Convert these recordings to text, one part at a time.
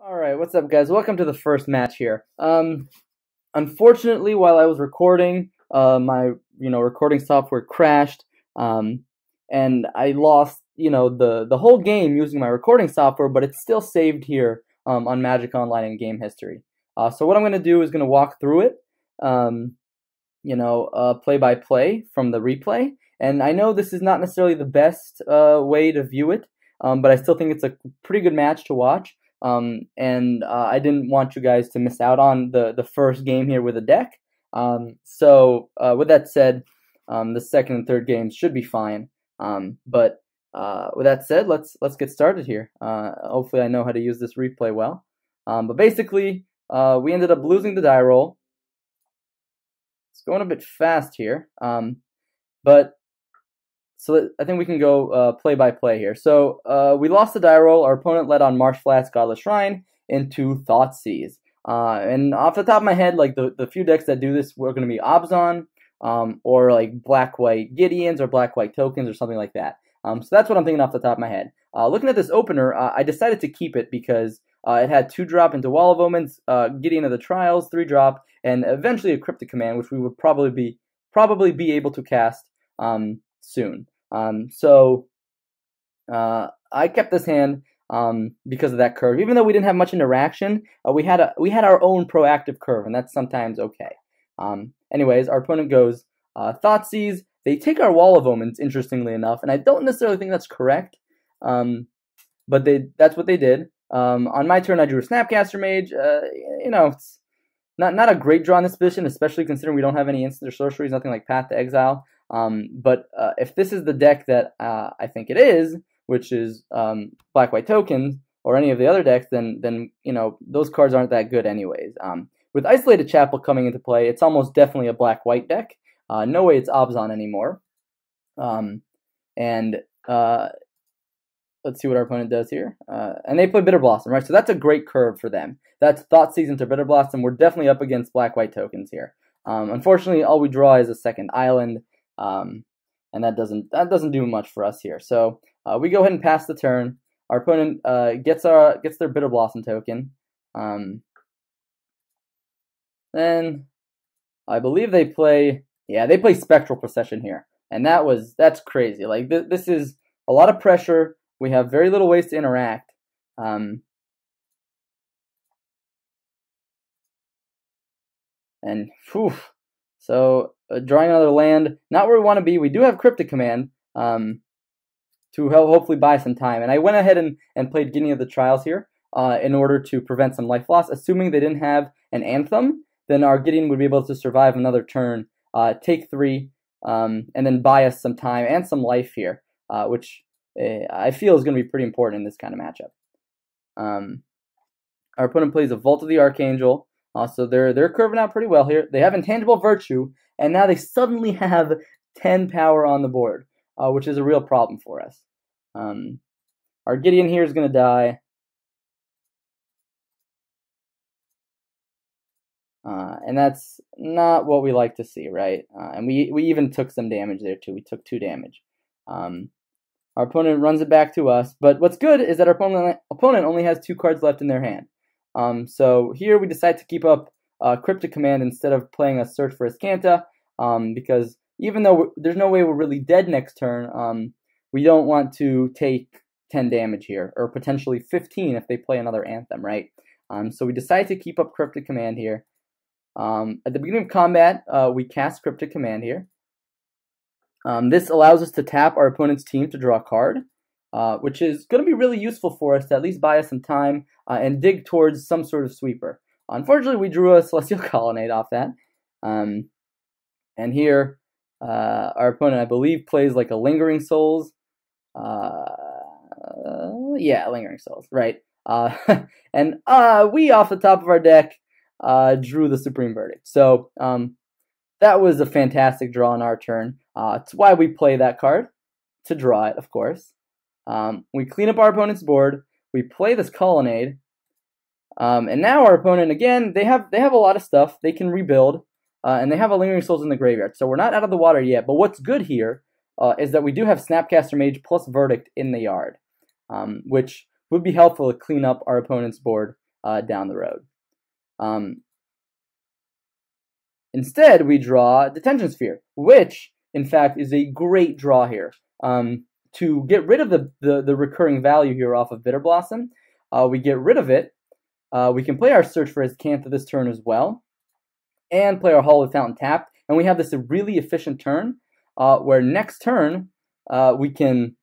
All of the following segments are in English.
Alright, what's up guys? Welcome to the first match here. Unfortunately, while I was recording, my recording software crashed, and I lost the whole game using my recording software, but it's still saved here on Magic Online in game history. So what I'm going to do is going to walk through it, play by play from the replay. And I know this is not necessarily the best way to view it, but I still think it's a pretty good match to watch. I didn't want you guys to miss out on the first game here with a deck. So with that said, the second and third games should be fine. With that said, let's get started here. Hopefully I know how to use this replay well. But basically, we ended up losing the die roll. It's going a bit fast here. So I think we can go play by play here. So we lost the die roll. Our opponent led on Marshflat's Godless Shrine into Thoughtseize. And off the top of my head, like the few decks that do this were going to be Abzan, or like black-white Gideons or black-white tokens or something like that. So that's what I'm thinking off the top of my head. Looking at this opener, I decided to keep it because it had 2-drop into Wall of Omens, Gideon of the Trials, 3-drop, and eventually a Cryptic Command, which we would probably be able to cast soon. I kept this hand because of that curve. Even though we didn't have much interaction, we had our own proactive curve, and that's sometimes okay. Anyways, our opponent goes Thoughtseize. They take our Wall of Omens, interestingly enough, and I don't necessarily think that's correct, but that's what they did. On my turn, I drew a Snapcaster Mage. It's not a great draw in this position, especially considering we don't have any instant or sorceries, nothing like Path to Exile. But if this is the deck that I think it is, which is black-white tokens, or any of the other decks, then those cards aren't that good anyways. With Isolated Chapel coming into play, it's almost definitely a black-white deck. No way it's Abzan anymore. Let's see what our opponent does here. And they play Bitter Blossom, right? So that's a great curve for them. That's Thoughtseize into Bitter Blossom. We're definitely up against black-white tokens here. Unfortunately, all we draw is a second island. And that doesn't do much for us here. So we go ahead and pass the turn. Our opponent gets their Bitter Blossom token. Then I believe they play Spectral Procession here, and that's crazy. Like this is a lot of pressure. We have very little ways to interact. And whew, so drawing another land, not where we want to be. We do have Cryptic Command to hopefully buy some time. And I went ahead and played Gideon of the Trials here in order to prevent some life loss. Assuming they didn't have an Anthem, then our Gideon would be able to survive another turn, take 3, and then buy us some time and some life here, which I feel is going to be pretty important in this kind of matchup. Our opponent plays a Vault of the Archangel. So they're curving out pretty well here. They have Intangible Virtue, and now they suddenly have 10 power on the board, which is a real problem for us. Our Gideon here is going to die. And that's not what we like to see, right? And we even took some damage there too. We took 2 damage. Our opponent runs it back to us, but what's good is that our opponent only has 2 cards left in their hand. So here we decide to keep up Cryptic Command instead of playing a Search for Azcanta, because even though there's no way we're really dead next turn, we don't want to take 10 damage here, or potentially 15 if they play another Anthem, right? So we decide to keep up Cryptic Command here. At the beginning of combat, we cast Cryptic Command here. This allows us to tap our opponent's team to draw a card, which is going to be really useful for us to at least buy us some time and dig towards some sort of sweeper. Unfortunately, we drew a Celestial Colonnade off that. And here, our opponent, I believe, plays like a Lingering Souls. Yeah, Lingering Souls, right. And we, off the top of our deck, drew the Supreme Verdict. So that was a fantastic draw on our turn. It's why we play that card, to draw it, of course. We clean up our opponent's board. We play this Colonnade. And now our opponent, again, they have a lot of stuff. They can rebuild. And they have a Lingering Souls in the graveyard. So we're not out of the water yet. But what's good here is that we do have Snapcaster Mage plus Verdict in the yard, which would be helpful to clean up our opponent's board down the road. Instead, we draw Detention Sphere, which, in fact, is a great draw here. To get rid of the recurring value here off of Bitter Blossom, we get rid of it. We can play our Search for Azcanta this turn as well, and play our Hallowed Fountain tapped, and we have this really efficient turn, where next turn, we can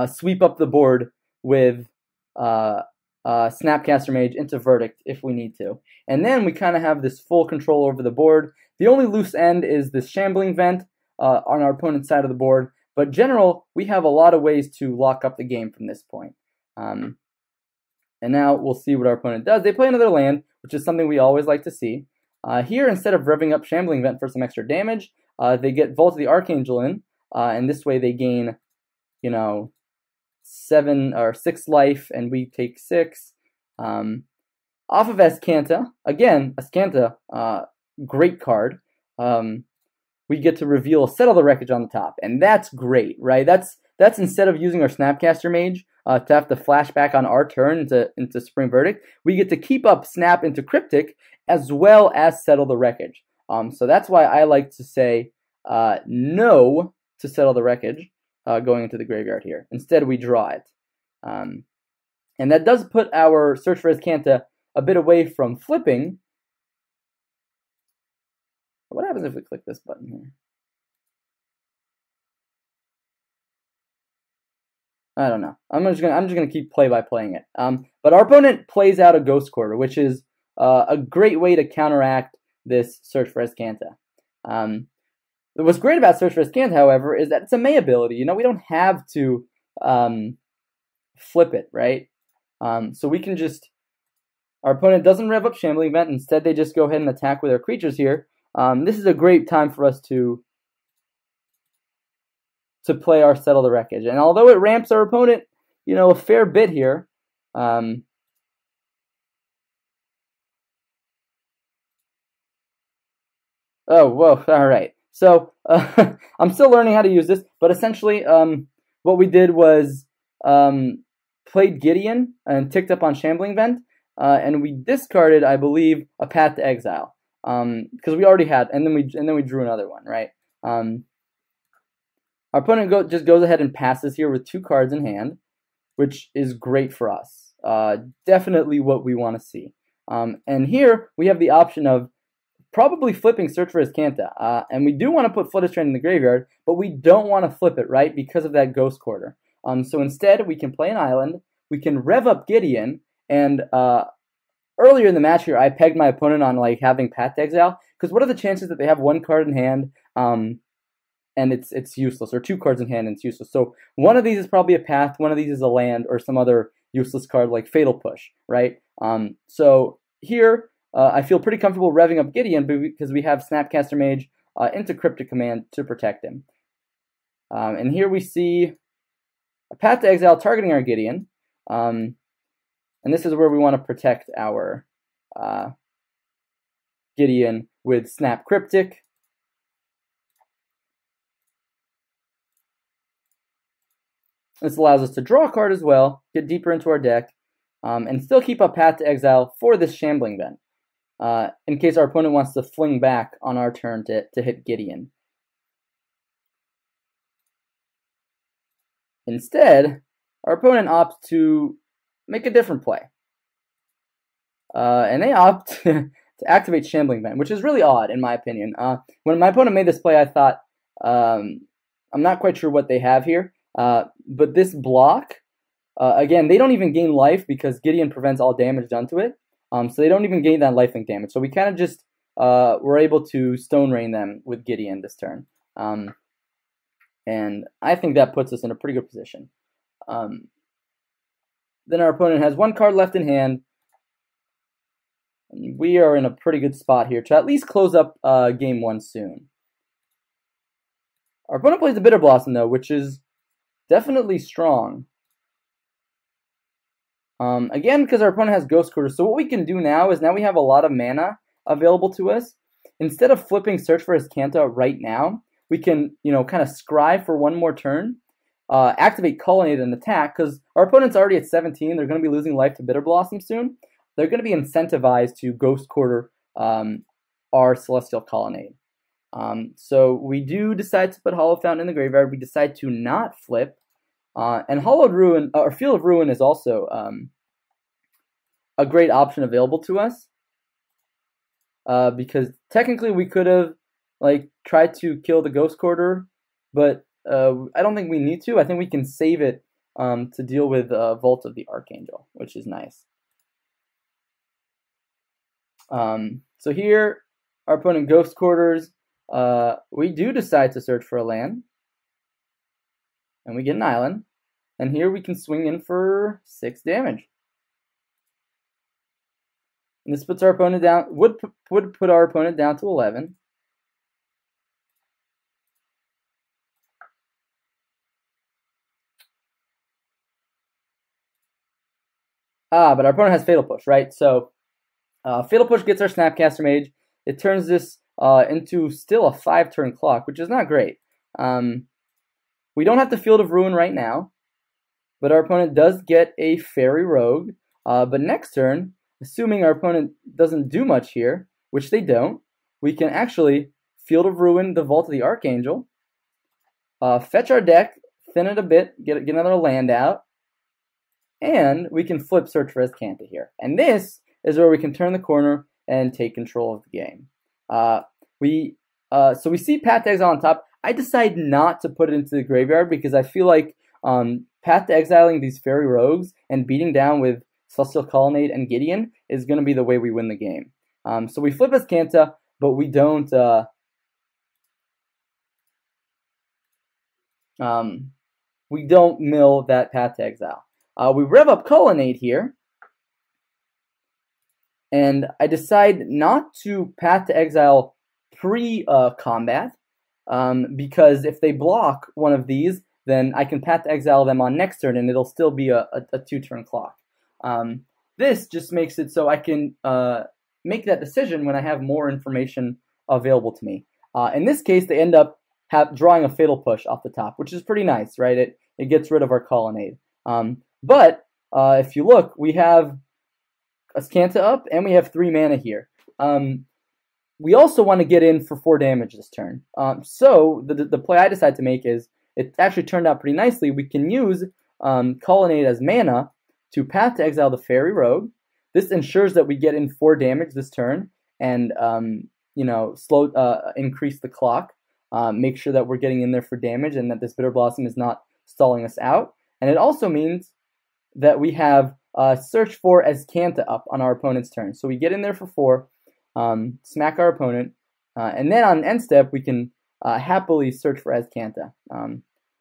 sweep up the board with Snapcaster Mage into Verdict if we need to. And then we kind of have this full control over the board. The only loose end is this Shambling Vent on our opponent's side of the board. But in general, we have a lot of ways to lock up the game from this point. And now we'll see what our opponent does. They play another land, which is something we always like to see. Here, instead of revving up Shambling Vent for some extra damage, they get Vault of the Archangel in. And this way they gain, 7 or 6 life, and we take 6. Off of Azcanta, again, Azcanta, great card. We get to reveal Settle the Wreckage on the top, and that's great, right? That's instead of using our Snapcaster Mage to have to flash back on our turn into Supreme Verdict, we get to keep up Snap into Cryptic as well as Settle the Wreckage. So that's why I like to say no to Settle the Wreckage going into the graveyard here. Instead, we draw it. And that does put our Search for Azcanta a bit away from flipping. What happens if we click this button here? I don't know. I'm just gonna keep play-by-playing it. But our opponent plays out a Ghost Quarter, which is a great way to counteract this Search for Azcanta. What's great about Search for Azcanta, however, is that it's a May ability. We don't have to flip it, right? So we can just, our opponent doesn't rev up Shambling Vent. Instead, they just go ahead and attack with their creatures here. This is a great time for us to play our Settle the Wreckage. And although it ramps our opponent, a fair bit here, oh, whoa, all right. So I'm still learning how to use this, but essentially what we did was played Gideon and ticked up on Shambling Vent, and we discarded, I believe, a Path to Exile because we already had, and then we drew another one, right? Our opponent just goes ahead and passes here with 2 cards in hand, which is great for us. Definitely what we want to see. And here we have the option of probably flipping Search for Azcanta. And we do want to put Flutter Strain in the graveyard, but we don't want to flip it, right? Because of that Ghost Quarter. So instead, we can play an island, we can rev up Gideon, and earlier in the match here, I pegged my opponent on having Path to Exile, because what are the chances that they have 1 card in hand, and it's useless, or 2 cards in hand and it's useless? So one of these is probably a path, one of these is a land, or some other useless card like Fatal Push, right? So here, I feel pretty comfortable revving up Gideon because we have Snapcaster Mage into Cryptic Command to protect him. And here we see a Path to Exile targeting our Gideon. And this is where we want to protect our Gideon with Snap Cryptic. This allows us to draw a card as well, get deeper into our deck, and still keep up Path to Exile for this Shambling Vent, in case our opponent wants to fling back on our turn to hit Gideon. Instead, our opponent opts to make a different play. And they opt to activate Shambling Vent, which is really odd in my opinion. When my opponent made this play, I thought, I'm not quite sure what they have here. But this block, again, they don't even gain life because Gideon prevents all damage done to it. So they don't even gain that lifelink damage. So we kind of just were able to Stone Rain them with Gideon this turn. And I think that puts us in a pretty good position. Then our opponent has 1 card left in hand. And we are in a pretty good spot here to at least close up game 1 soon. Our opponent plays a Bitter Blossom, though, which is definitely strong. Again, because our opponent has Ghost Quarter. So what we can do now is we have a lot of mana available to us. Instead of flipping Search for Azcanta right now, we can, kind of scry for 1 more turn, activate Colonnade and attack, because our opponent's already at 17. They're going to be losing life to Bitter Blossom soon. they're going to be incentivized to Ghost Quarter our Celestial Colonnade. So we do decide to put Hallowed Fountain in the graveyard. We decide to not flip. And Hallowed Ruin, or Field of Ruin, is also a great option available to us. Because technically we could have tried to kill the Ghost Quarter, but I don't think we need to. I think we can save it to deal with Vault of the Archangel, which is nice. So here, our opponent Ghost Quarters. We do decide to search for a land, and we get an island. And here we can swing in for 6 damage. And this puts our opponent down. Would put our opponent down to 11. But our opponent has Fatal Push, right? So Fatal Push gets our Snapcaster Mage. It turns this into still a 5-turn clock, which is not great. We don't have the Field of Ruin right now, but our opponent does get a Fairy Rogue. But next turn, assuming our opponent doesn't do much here, which they don't, we can actually Field of Ruin the Vault of the Archangel, fetch our deck, thin it a bit, get another land out, and we can flip Search for Azcanta here. And this is where we can turn the corner and take control of the game. So we see Path to Exile on top. I decide not to put it into the graveyard because I feel like Path to Exiling these Fairy Rogues and beating down with Celestial Colonnade and Gideon is going to be the way we win the game. So we flip Azcanta, but we don't mill that Path to Exile. We rev up Colonnade here, and I decide not to Path to Exile pre-combat, because if they block one of these, then I can Path to Exile them on next turn, and it'll still be a 2-turn clock. This just makes it so I can make that decision when I have more information available to me. In this case, they end up drawing a Fatal Push off the top, which is pretty nice, right? It gets rid of our Colonnade. But if you look, we have Azcanta up, and we have 3 mana here. We also want to get in for 4 damage this turn. So the play I decided to make is, it actually turned out pretty nicely. We can use Colonnade as mana to Path to Exile the Fairy Rogue. This ensures that we get in 4 damage this turn, and increase the clock. Make sure that we're getting in there for damage, and that this Bitter Blossom is not stalling us out. And it also means that we have Search for Azcanta up on our opponent's turn. So we get in there for 4, smack our opponent, and then on end step we can happily search for Azcanta.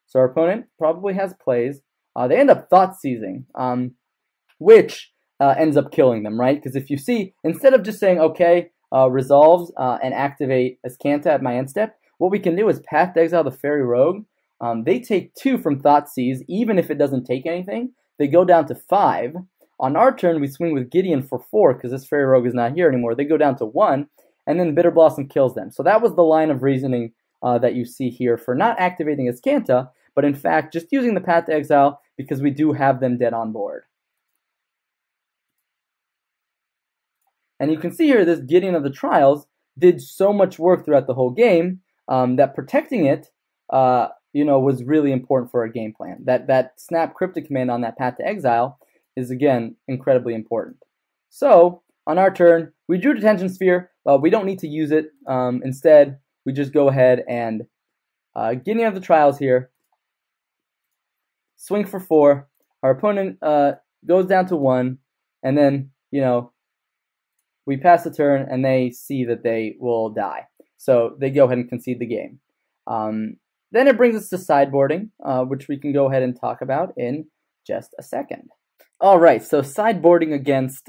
So our opponent probably has plays. They end up Thought Seizing, which ends up killing them, right? Because if you see, instead of just saying, okay, resolves and activate Azcanta at my end step, what we can do is Path to Exile the Fairy Rogue. They take 2 from Thought Seize, even if it doesn't take anything. They go down to 5. On our turn, we swing with Gideon for 4, because this Fairy Rogue is not here anymore. They go down to 1, and then Bitter Blossom kills them. So that was the line of reasoning that you see here for not activating Azcanta, but in fact just using the Path to Exile because we do have them dead on board. And you can see here this Gideon of the Trials did so much work throughout the whole game that protecting it was really important for our game plan. That snap Cryptic command on that Path to Exile is, again, incredibly important. So, on our turn, we drew Detention Sphere. We don't need to use it. Instead, we just go ahead and Gideon of the Trials here. Swing for 4. Our opponent goes down to 1. And then, we pass the turn, and they see that they will die. So, they go ahead and concede the game. Then it brings us to sideboarding, which we can go ahead and talk about in just a second. All right, so sideboarding against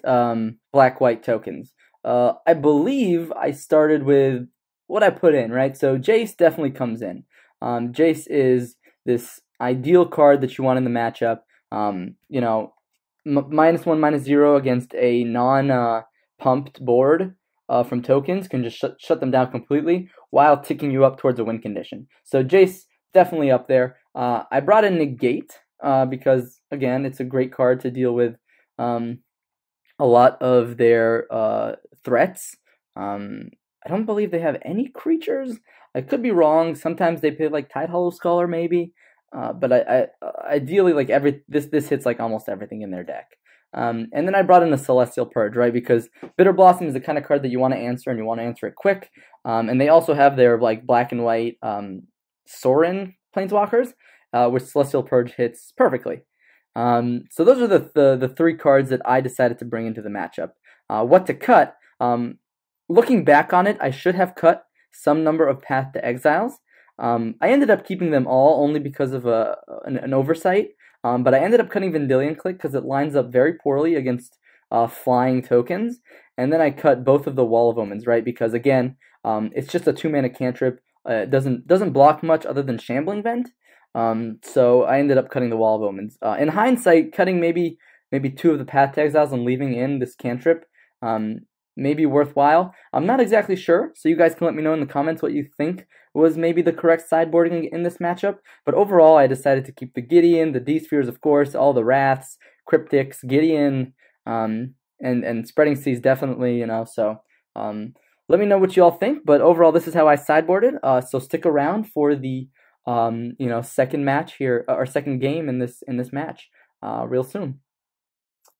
black-white tokens. I believe I started with what I put in, right? So Jace definitely comes in. Jace is this ideal card that you want in the matchup. -1, -0 against a non-pumped board from tokens can just shut them down completely while ticking you up towards a win condition. So Jace, definitely up there. I brought in Negate because, again, it's a great card to deal with a lot of their threats. I don't believe they have any creatures. I could be wrong. Sometimes they play like Tide Hollow Scholar maybe, but I ideally like this hits like almost everything in their deck. And then I brought in a Celestial Purge, right? Because Bitter Blossom is the kind of card that you want to answer, and you want to answer it quick. And they also have their like black and white Sorin Planeswalkers, which Celestial Purge hits perfectly. So those are the three cards that I decided to bring into the matchup. What to cut? Looking back on it, I should have cut some number of Path to Exiles. I ended up keeping them all only because of an oversight. But I ended up cutting Vendilion Clique because it lines up very poorly against flying tokens. And then I cut both of the Wall of Omens, right? Because again, it's just a 2-mana cantrip. It doesn't block much other than Shambling Vent. So I ended up cutting the Wall of Omens. In hindsight, cutting maybe 2 of the Path to Exiles and leaving in this cantrip may be worthwhile. I'm not exactly sure, so you guys can let me know in the comments what you think was maybe the correct sideboarding in this matchup. But overall, I decided to keep the Gideon, the D-Spheres, of course, all the Wraths, Cryptics, Gideon, and Spreading Seas definitely, so let me know what you all think. But overall, this is how I sideboarded, so stick around for the second match here, or second game in this match real soon.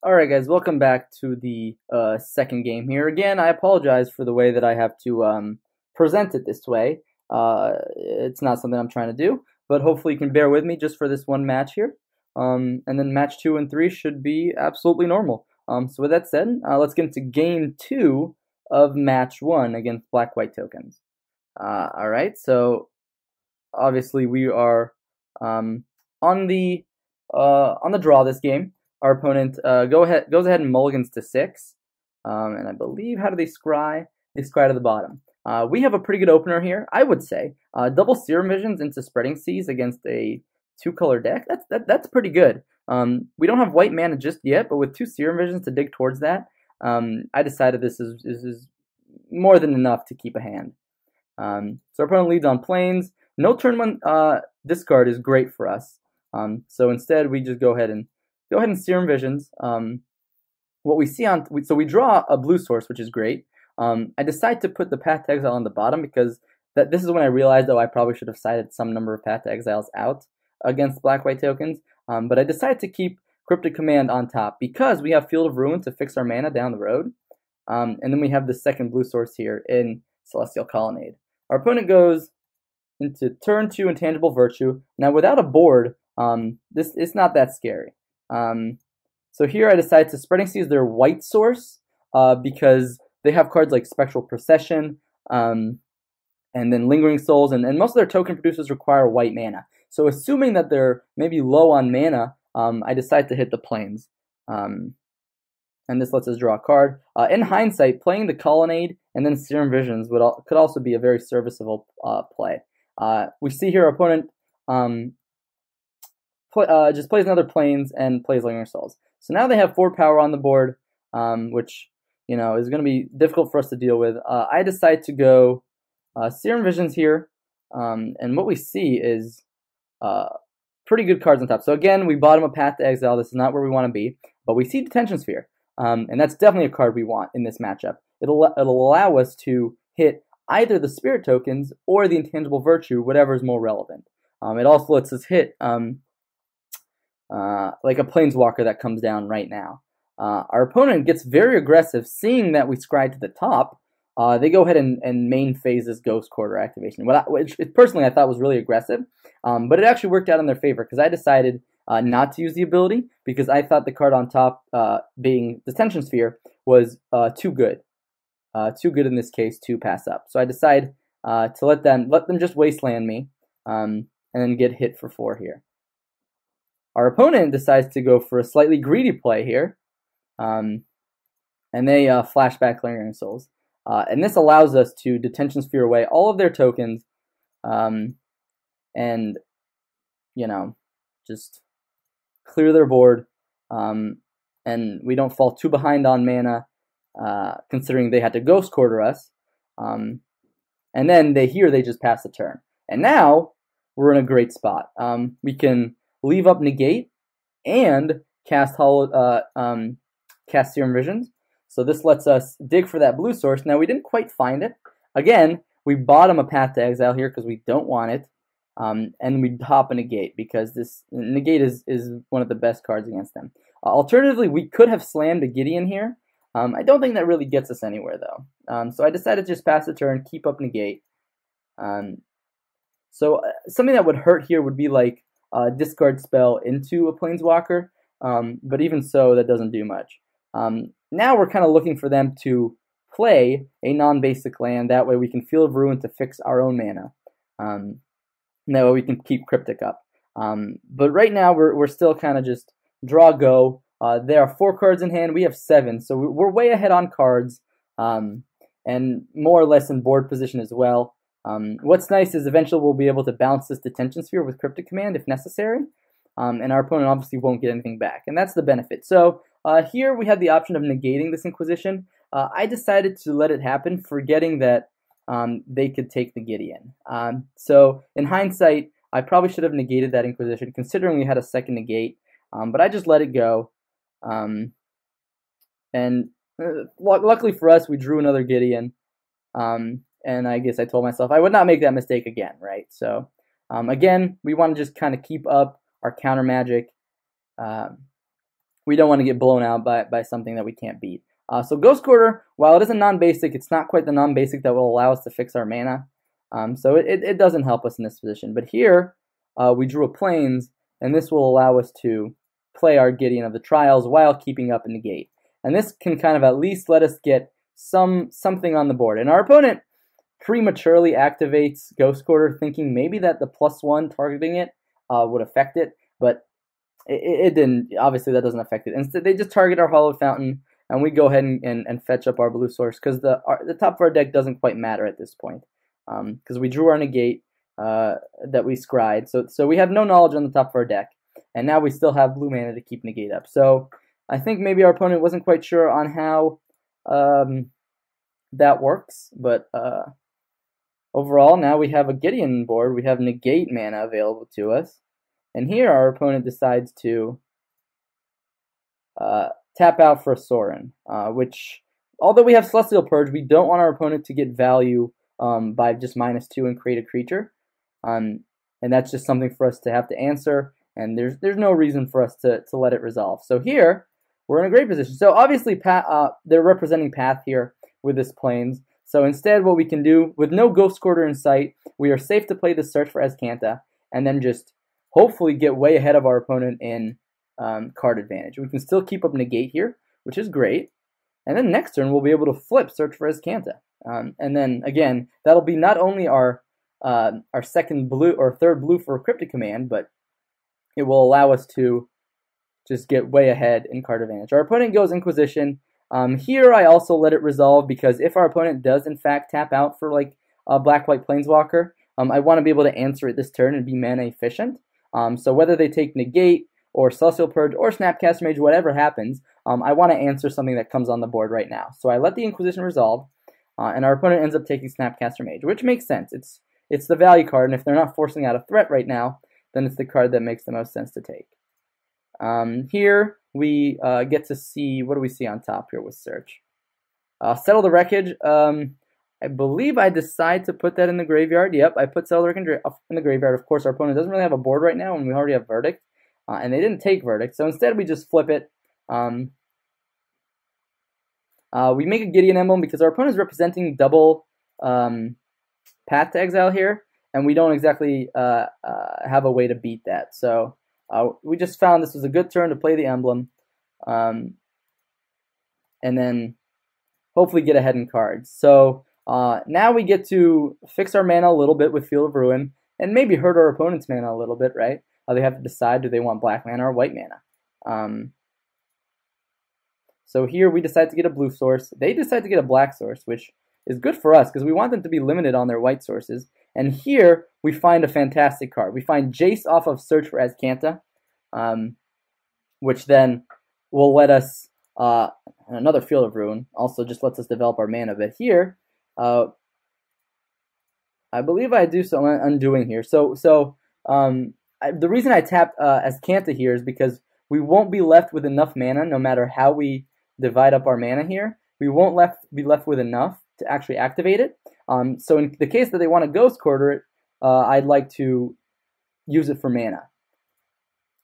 Alright guys, welcome back to the second game here. Again, I apologize for the way that I have to present it this way. It's not something I'm trying to do, but hopefully you can bear with me just for this one match here. And then match 2 and 3 should be absolutely normal. So with that said, let's get into game 2 of match 1 against black-white tokens. Alright, so obviously we are on the draw this game. Our opponent goes ahead and mulligans to 6. And I believe, how do they scry? They scry to the bottom. We have a pretty good opener here, I would say. Double Serum Visions into Spreading Seas against a 2-color deck. That's pretty good. We don't have white mana just yet, but with 2 Serum Visions to dig towards that, I decided this is more than enough to keep a hand. So our opponent leads on Plains. No turn 1 discard is great for us. So instead, we just go ahead and Serum Visions. What we see so we draw a blue source, which is great. I decide to put the Path to Exile on the bottom because this is when I realized, I probably should have sided some number of Path to Exiles out against black-white tokens. But I decided to keep Cryptic Command on top because we have Field of Ruin to fix our mana down the road. And then we have the second blue source here in Celestial Colonnade. Our opponent goes into turn 2 Intangible Virtue. Now without a board, it's not that scary. So here I decided to Spreading Seas their white source because they have cards like Spectral Procession and then Lingering Souls, and most of their token producers require white mana. So assuming that they're maybe low on mana, I decide to hit the Plains. And this lets us draw a card. In hindsight, playing the Colonnade and then Serum Visions could also be a very serviceable play. We see here our opponent just plays another Plains and plays Lingering Souls. So now they have 4 power on the board, which is going to be difficult for us to deal with. I decide to go Serum Visions here, and what we see is pretty good cards on top. So again, we bottom a Path to Exile. This is not where we want to be, but we see Detention Sphere, and that's definitely a card we want in this matchup. It'll allow us to hit either the Spirit tokens or the Intangible Virtue, whatever is more relevant. It also lets us hit like a Planeswalker that comes down right now. Our opponent gets very aggressive, seeing that we scry to the top. They go ahead and main phase this Ghost Quarter activation, which personally I thought was really aggressive, but it actually worked out in their favor because I decided not to use the ability because I thought the card on top, being Detention Sphere, was too good in this case to pass up. So I decide to let them just wasteland me, and then get hit for 4 here. Our opponent decides to go for a slightly greedy play here, and they flashback Lingering Souls. And this allows us to Detention Sphere away all of their tokens, and, just clear their board, and we don't fall too behind on mana, considering they had to Ghost Quarter us. And then they just pass the turn. And now we're in a great spot. We can leave up Negate and cast cast Serum Visions. So this lets us dig for that blue source. Now we didn't quite find it. Again, we bottom a Path to Exile here because we don't want it. And we hop a Negate because this Negate is one of the best cards against them. Alternatively, we could have slammed a Gideon here. I don't think that really gets us anywhere though. So I decided to just pass the turn, keep up Negate. So something that would hurt here would be like discard spell into a Planeswalker. But even so, that doesn't do much. Now we're kind of looking for them to play a non-basic land. That way we can Field of Ruin to fix our own mana. That way we can keep Cryptic up. But right now we're still kind of just draw go. There are 4 cards in hand. We have 7, so we're way ahead on cards, and more or less in board position as well. What's nice is eventually we'll be able to bounce this Detention Sphere with Cryptic Command if necessary, and our opponent obviously won't get anything back, and that's the benefit. So here we had the option of negating this Inquisition. I decided to let it happen, forgetting that they could take the Gideon. So in hindsight, I probably should have negated that Inquisition, considering we had a second negate, but I just let it go. Luckily for us, we drew another Gideon, and I guess I told myself I would not make that mistake again, right? So again, we want to just kind of keep up our counter magic. We don't want to get blown out by something that we can't beat. So Ghost Quarter, while it is a non-basic, it's not quite the non-basic that will allow us to fix our mana. So it doesn't help us in this position. But here, we drew a Plains, and this will allow us to play our Gideon of the Trials while keeping up a negate. And this can kind of at least let us get something on the board. And our opponent prematurely activates Ghost Quarter, thinking maybe that the +1 targeting it would affect it, but it didn't. Obviously, that doesn't affect it. Instead, they just target our Hallowed Fountain, and we go ahead and fetch up our blue source, because the top of our deck doesn't quite matter at this point, because we drew our negate that we scryed. So we have no knowledge on the top of our deck, and now we still have blue mana to keep negate up. So I think maybe our opponent wasn't quite sure on how that works, but overall, now we have a Gideon board. We have negate mana available to us. And here our opponent decides to tap out for a Sorin, which, although we have Celestial Purge, we don't want our opponent to get value by just -2 and create a creature. And that's just something for us to have to answer, and there's no reason for us to let it resolve. So here, we're in a great position. So obviously, they're representing Path here with this Plains. So instead, what we can do, with no Ghost Quarter in sight, we are safe to play the Search for Azcanta, and then just hopefully get way ahead of our opponent in card advantage. We can still keep up negate here, which is great. And then next turn, we'll be able to flip Search for Azcanta. And then, again, that'll be not only our second blue or third blue for Cryptic Command, but it will allow us to just get way ahead in card advantage. Our opponent goes Inquisition. Here I also let it resolve, because if our opponent does in fact tap out for like a black-white Planeswalker, I want to be able to answer it this turn and be mana efficient. So whether they take negate or Celestial Purge or Snapcaster Mage, whatever happens, I want to answer something that comes on the board right now. So I let the Inquisition resolve, and our opponent ends up taking Snapcaster Mage, which makes sense. It's the value card, and if they're not forcing out a threat right now, then it's the card that makes the most sense to take. Here we get to see, what do we see on top here with Search? Settle the Wreckage. I believe I decide to put that in the graveyard. Yep, I put Settle the Wreckage in the graveyard. Of course, our opponent doesn't really have a board right now, and we already have Verdict. And they didn't take Verdict, so instead we just flip it. We make a Gideon emblem because our opponent is representing double Path to Exile here, and we don't exactly have a way to beat that. So we just found this was a good turn to play the emblem, and then hopefully get ahead in cards. So now we get to fix our mana a little bit with Field of Ruin, and maybe hurt our opponent's mana a little bit, right? They have to decide, do they want black mana or white mana? So here we decide to get a blue source. They decide to get a black source, which is good for us because we want them to be limited on their white sources. And here we find a fantastic card. We find Jace off of Search for Azcanta, which then will let us, another Field of Ruin, also just lets us develop our mana. But here, I believe I do some undoing here. The reason I tapped Azcanta here is because we won't be left with enough mana, no matter how we divide up our mana here, we won't be left with enough to actually activate it. So in the case that they want to Ghost Quarter it, I'd like to use it for mana.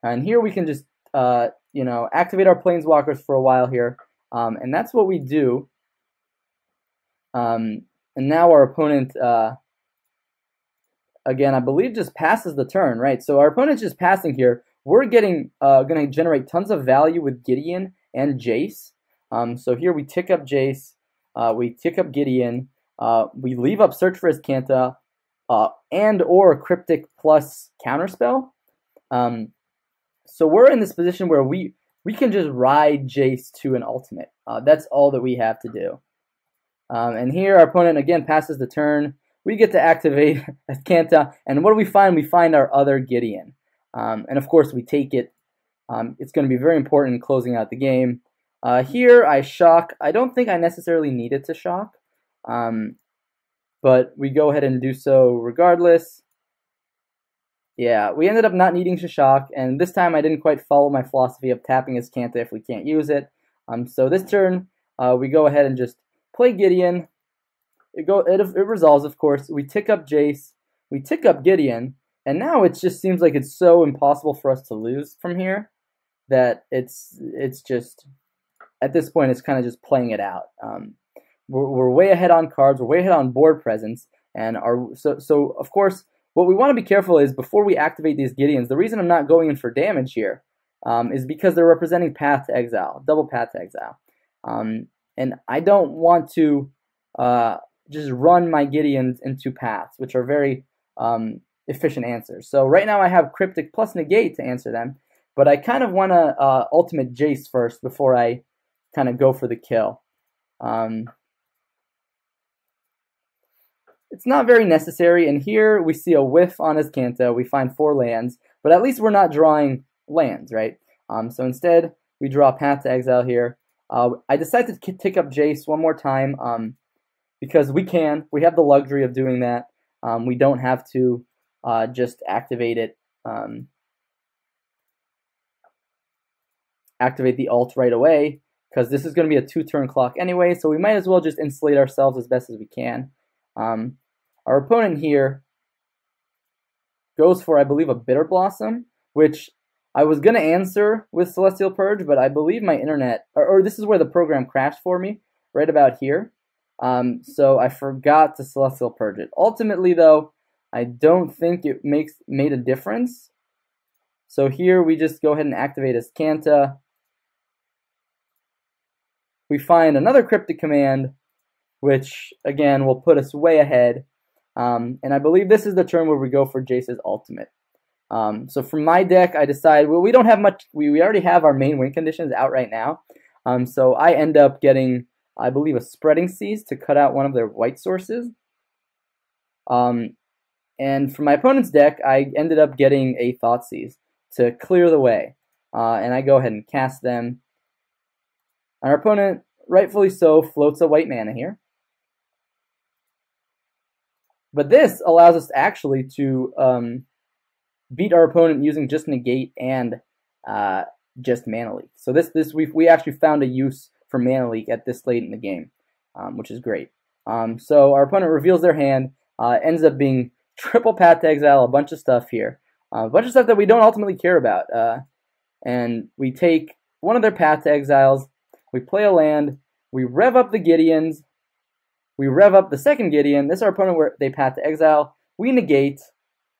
And here we can just, activate our Planeswalkers for a while here. And that's what we do. And now our opponent, again, I believe just passes the turn, right? So our opponent's just passing here. We're going to generate tons of value with Gideon and Jace. So here we tick up Jace, we tick up Gideon, we leave up Search for Azcanta, and or Cryptic plus Counterspell. So we're in this position where we can just ride Jace to an ultimate. That's all that we have to do. And here our opponent again passes the turn. We get to activate Azcanta, and what do we find? We find our other Gideon. And of course we take it. It's going to be very important in closing out the game. Here I shock. I don't think I necessarily needed to shock, but we go ahead and do so regardless. Yeah, we ended up not needing to shock, and this time I didn't quite follow my philosophy of tapping Azcanta if we can't use it. So this turn we go ahead and just play Gideon. It resolves, of course. We tick up Jace, we tick up Gideon, and now it just seems like it's so impossible for us to lose from here that it's just, at this point, it's kind of just playing it out. We're way ahead on cards, we're way ahead on board presence, and so of course, what we want to be careful is before we activate these Gideons, the reason I'm not going in for damage here is because they're representing Path to Exile, double Path to Exile. And I don't want to just run my Gideons into paths, which are very efficient answers. So right now I have Cryptic plus Negate to answer them, but I kind of want to ultimate Jace first before I kind of go for the kill. It's not very necessary, and here we see a whiff on Azcanta. We find 4 lands, but at least we're not drawing lands, right? So instead, we draw Path to Exile here. I decided to tick up Jace one more time because we have the luxury of doing that. We don't have to just activate it, activate the ult right away, because this is going to be a 2-turn clock anyway, so we might as well just insulate ourselves as best as we can. Our opponent here goes for, I believe, a Bitter Blossom, which I was going to answer with Celestial Purge, but I believe my internet, or this is where the program crashed for me, right about here. So I forgot to Celestial Purge it. Ultimately, though, I don't think it made a difference. So here we just go ahead and activate Azcanta. We find another Cryptic Command, which, again, will put us way ahead. And I believe this is the turn where we go for Jace's ultimate. So from my deck, I decide, well, we don't have much. We already have our main win conditions out right now. So I end up getting, I believe, a Spreading Seas to cut out one of their white sources. And from my opponent's deck, I ended up getting a Thoughtseize to clear the way. And I go ahead and cast them. And our opponent, rightfully so, floats a white mana here. But this allows us actually to beat our opponent using just Negate and just Mana Leak. So we actually found a use for Mana Leak at this late in the game, which is great. So our opponent reveals their hand, ends up being triple Path to Exile, a bunch of stuff here. A bunch of stuff that we don't ultimately care about. And we take one of their Path to Exiles, we play a land, we rev up the Gideons, we rev up the second Gideon. This is our opponent where they Path to Exile. We negate.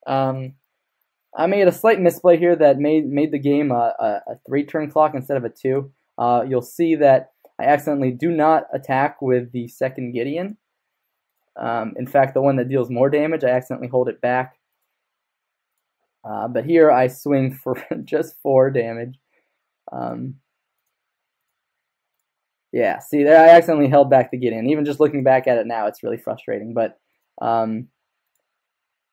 I made a slight misplay here that made the game a 3-turn clock instead of a 2. You'll see that I accidentally do not attack with the second Gideon. In fact, the one that deals more damage, I accidentally hold it back. But here I swing for just 4 damage. Yeah, see, there I accidentally held back the Gideon. Even just looking back at it now, it's really frustrating. But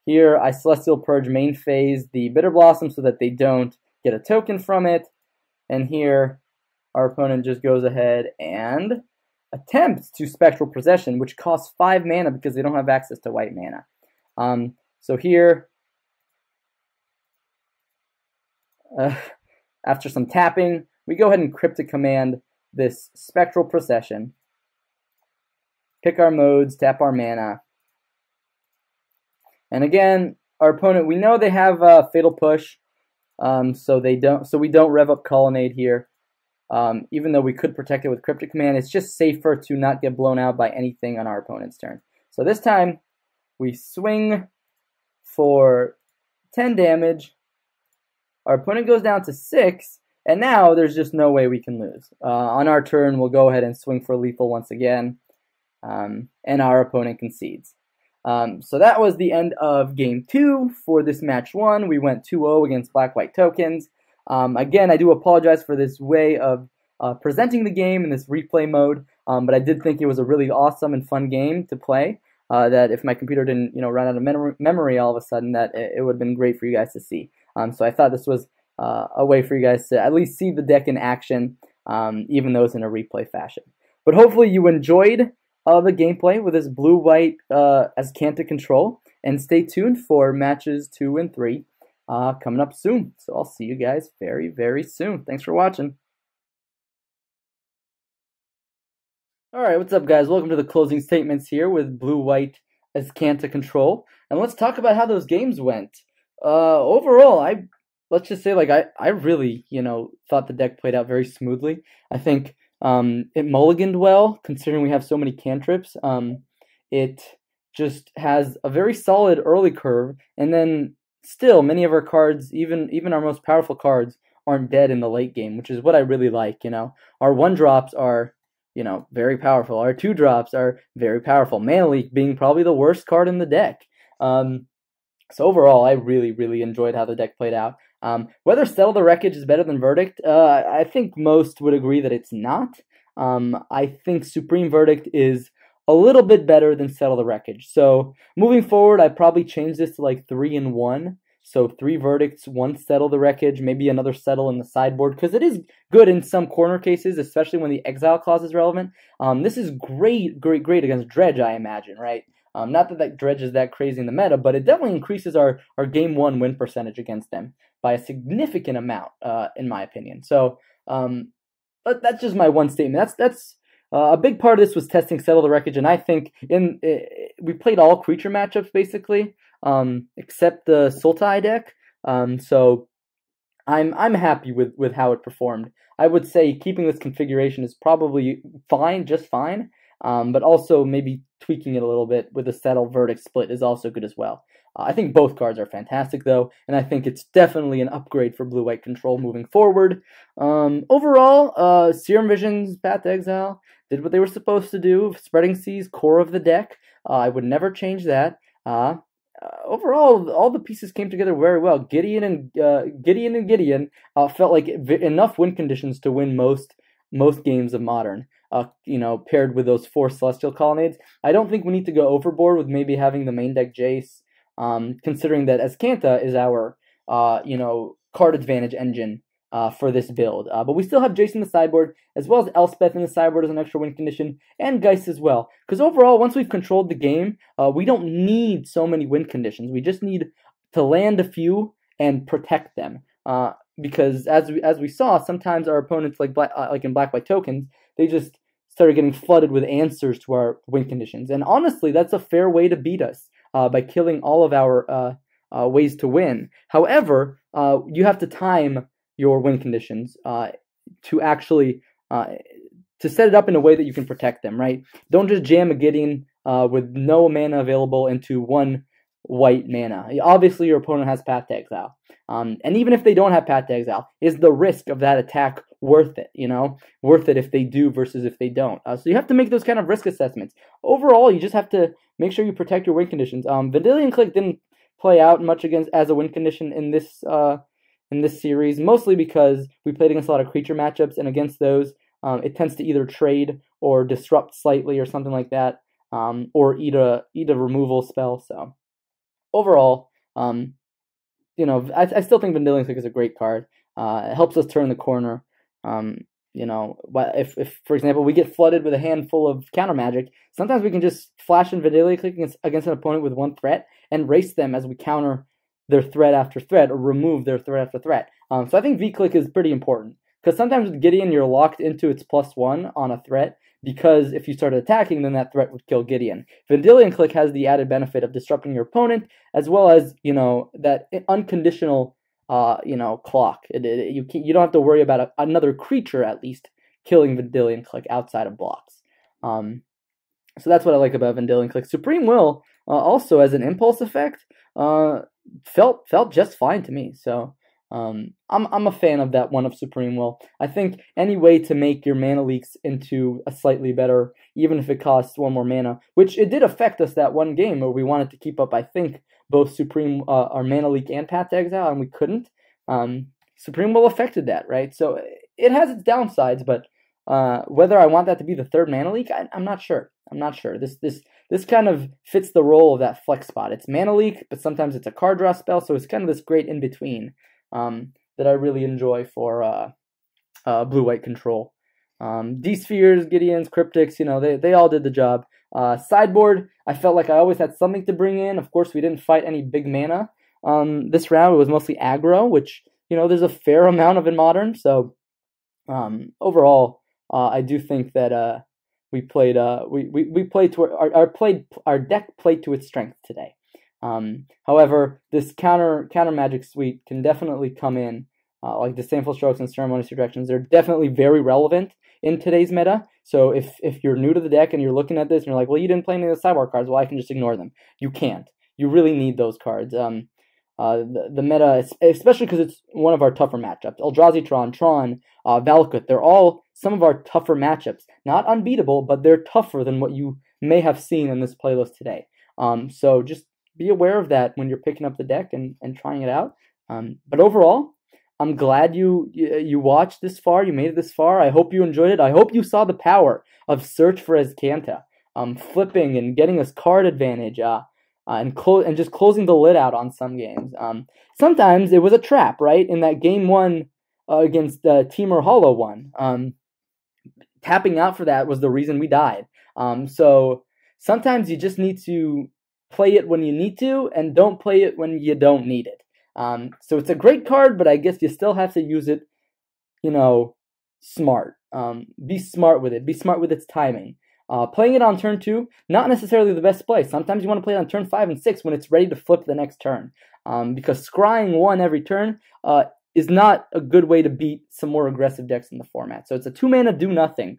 here I Celestial Purge main phase the Bitter Blossom so that they don't get a token from it. And here our opponent just goes ahead and attempts to Spectral Possession, which costs 5 mana because they don't have access to white mana. So here, after some tapping, we go ahead and Cryptic Command this Spectral Procession, pick our modes, tap our mana, and again, our opponent, we know they have Fatal Push, so we don't rev up Colonnade here. Even though we could protect it with Cryptic Command, it's just safer to not get blown out by anything on our opponent's turn. So this time, we swing for 10 damage. Our opponent goes down to 6, and now there's just no way we can lose. On our turn, we'll go ahead and swing for lethal once again, and our opponent concedes. So that was the end of Game 2 for this Match 1. We went 2-0 against Black-White Tokens. Again, I do apologize for this way of presenting the game in this replay mode, but I did think it was a really awesome and fun game to play. That if my computer didn't, run out of memory all of a sudden, that it would have been great for you guys to see. So I thought this was a way for you guys to at least see the deck in action, even though it's in a replay fashion. But hopefully you enjoyed the gameplay with this blue-white Azcanta control, and stay tuned for matches 2 and 3 coming up soon. So I'll see you guys very, very soon. Thanks for watching. Alright, what's up guys? Welcome to the closing statements here with blue-white Azcanta control. And let's talk about how those games went. Overall, let's just say I really, thought the deck played out very smoothly. I think it mulliganed well, considering we have so many cantrips. It just has a very solid early curve, and then still many of our cards, even our most powerful cards, aren't dead in the late game, which is what I really like. Our 1-drops are very powerful. Our 2-drops are very powerful. Mana Leak being probably the worst card in the deck. So overall, I really, really enjoyed how the deck played out. Whether Settle the Wreckage is better than Verdict, I think most would agree that it's not. I think Supreme Verdict is a little bit better than Settle the Wreckage. So moving forward, I'd probably change this to 3 and 1. So 3 Verdicts, 1 Settle the Wreckage, maybe another Settle in the sideboard, because it is good in some corner cases, especially when the Exile clause is relevant. This is great against Dredge, I imagine, right? Not that Dredge is that crazy in the meta, but it definitely increases our Game 1 win percentage against them by a significant amount, in my opinion. So but that's just my one statement. That's a big part of this was testing Settle the Wreckage, and I think we played all creature matchups basically, except the Sultai deck. So I'm happy with how it performed. I would say keeping this configuration is probably fine, just fine. But also maybe tweaking it a little bit with a Settle Verdict split is also good as well. I think both cards are fantastic though, and I think it's definitely an upgrade for blue-white control moving forward. Overall, Serum Vision's Path to Exile did what they were supposed to do. Spreading Seas, core of the deck. I would never change that. Overall, all the pieces came together very well. Gideon felt like enough win conditions to win most games of Modern. Paired with those 4 Celestial Colonnades. I don't think we need to go overboard with maybe having the main deck Jace, considering that Azcanta is our, card advantage engine for this build. But we still have Jace in the sideboard, as well as Elspeth in the sideboard as an extra win condition, and Geist as well. Because overall, once we've controlled the game, we don't need so many win conditions. We just need to land a few and protect them. Because as we saw, sometimes our opponents, like in Black-White Tokens, they just started getting flooded with answers to our win conditions. And honestly, that's a fair way to beat us, by killing all of our ways to win. However, you have to time your win conditions to actually to set it up in a way that you can protect them, right? Don't just jam a Gideon with no mana available into 1 white mana. Obviously, your opponent has Path to Exile. And even if they don't have Path to Exile, is the risk of that attack worth it? Worth it if they do versus if they don't. So you have to make those kind of risk assessments. Overall, you just have to make sure you protect your win conditions. Vendilion Clique didn't play out much as a win condition in this series, mostly because we played against a lot of creature matchups, and against those, it tends to either trade or disrupt slightly or something like that, or eat a removal spell. So overall, I still think Vendilion Clique is a great card. It helps us turn the corner. If for example, we get flooded with a handful of counter magic, sometimes we can just flash in Vendilion Clique against an opponent with 1 threat and race them as we counter their threat after threat or remove their threat after threat. So I think V-Click is pretty important. Because sometimes with Gideon, you're locked into its +1 on a threat, because if you started attacking, then that threat would kill Gideon. Vendilion Click has the added benefit of disrupting your opponent, as well as, that unconditional, clock. You don't have to worry about another creature, at least, killing Vendilion Click outside of blocks. So that's what I like about Vendilion Click. Supreme Will, also as an impulse effect, felt just fine to me. So I'm a fan of that one of Supreme Will. I think any way to make your mana leaks into a slightly better, even if it costs 1 more mana, which it did affect us that one game where we wanted to keep up, I think, both Supreme, our mana leak and Path to Exile, and we couldn't. Supreme Will affected that, right? So it has its downsides, but whether I want that to be the 3rd mana leak, I'm not sure. I'm not sure. This kind of fits the role of that flex spot. It's mana leak, but sometimes it's a card draw spell, so it's kind of this great in between that I really enjoy for blue-white control. D-Spheres, Gideons, Cryptics, they all did the job. Sideboard, I felt like I always had something to bring in. Of course, we didn't fight any big mana this round. It was mostly aggro, which, there's a fair amount of in Modern. So overall, I do think that we played our deck played to its strength today. However, this counter magic suite can definitely come in, like Disdainful Strokes and Ceremonious Rejections. They're definitely very relevant in today's meta. So if you're new to the deck and you're looking at this and you're like, well, you didn't play any of the sideboard cards, well, I can just ignore them. You can't. You really need those cards. The meta, especially because it's one of our tougher matchups. Eldrazi Tron, Valakut, they're all some of our tougher matchups. Not unbeatable, but they're tougher than what you may have seen in this playlist today. So just be aware of that when you're picking up the deck and trying it out. But overall, I'm glad you watched this far, you made it this far. I hope you enjoyed it. I hope you saw the power of Search for Azcanta, flipping and getting us card advantage, and just closing the lid out on some games. Sometimes it was a trap, right? In that game 1 against Temur Hollow 1, tapping out for that was the reason we died. So sometimes you just need to play it when you need to, and don't play it when you don't need it. So it's a great card, but I guess you still have to use it, smart. Be smart with it. Be smart with its timing. Playing it on turn 2, not necessarily the best play. Sometimes you want to play it on turn 5 and 6 when it's ready to flip the next turn. Because scrying 1 every turn is not a good way to beat some more aggressive decks in the format. So it's a 2-mana do-nothing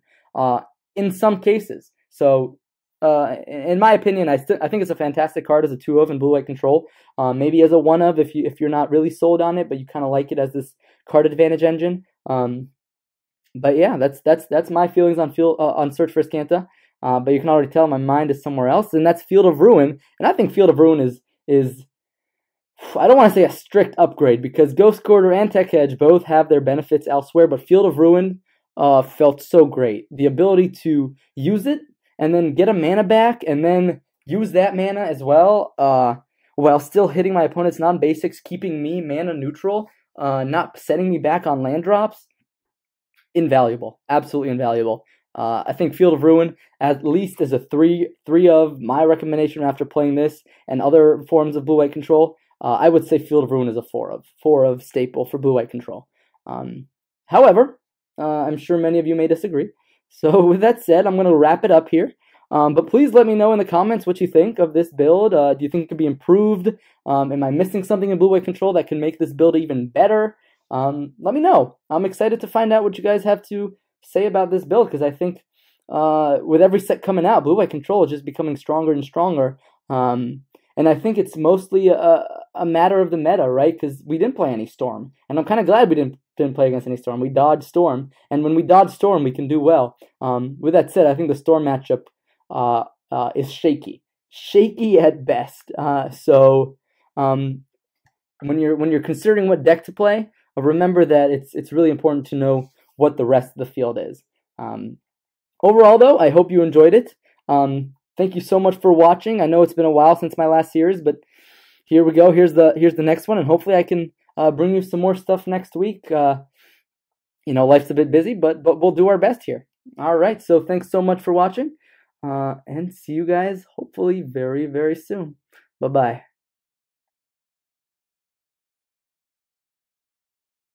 in some cases. So in my opinion, I think it's a fantastic card as a 2-of in blue-white control. Maybe as a 1-of if you're not really sold on it, but you kind of like it as this card advantage engine. But yeah, that's my feelings on Search for Azcanta. But you can already tell my mind is somewhere else, and that's Field of Ruin. And I think Field of Ruin is I don't want to say a strict upgrade, because Ghost Quarter and Tech Hedge both have their benefits elsewhere, but Field of Ruin felt so great. The ability to use it and then get a mana back and then use that mana as well, while still hitting my opponent's non-basics, keeping me mana neutral, not setting me back on land drops. Invaluable. Absolutely invaluable. I think Field of Ruin, at least as a 3 of my recommendation after playing this and other forms of blue-white control, I would say Field of Ruin is a 4 of staple for blue-white control. However, I'm sure many of you may disagree. So with that said, I'm going to wrap it up here. But please let me know in the comments what you think of this build. Do you think it could be improved? Am I missing something in blue-white control that can make this build even better? Let me know. I'm excited to find out what you guys have to say about this build, because I think with every set coming out, blue-white control is just becoming stronger and stronger. And I think it's mostly a matter of the meta, right? Because we didn't play any Storm, and I'm kind of glad we didn't play against any Storm. We dodged Storm, and when we dodge Storm, we can do well. With that said, I think the Storm matchup is shaky at best. So when you're considering what deck to play, remember that it's really important to know what the rest of the field is. Overall, though, I hope you enjoyed it. Thank you so much for watching. I know it's been a while since my last series, but here we go. Here's the next one, and hopefully I can bring you some more stuff next week. Life's a bit busy, but we'll do our best here. All right, so thanks so much for watching, and see you guys hopefully very, very soon. Bye-bye.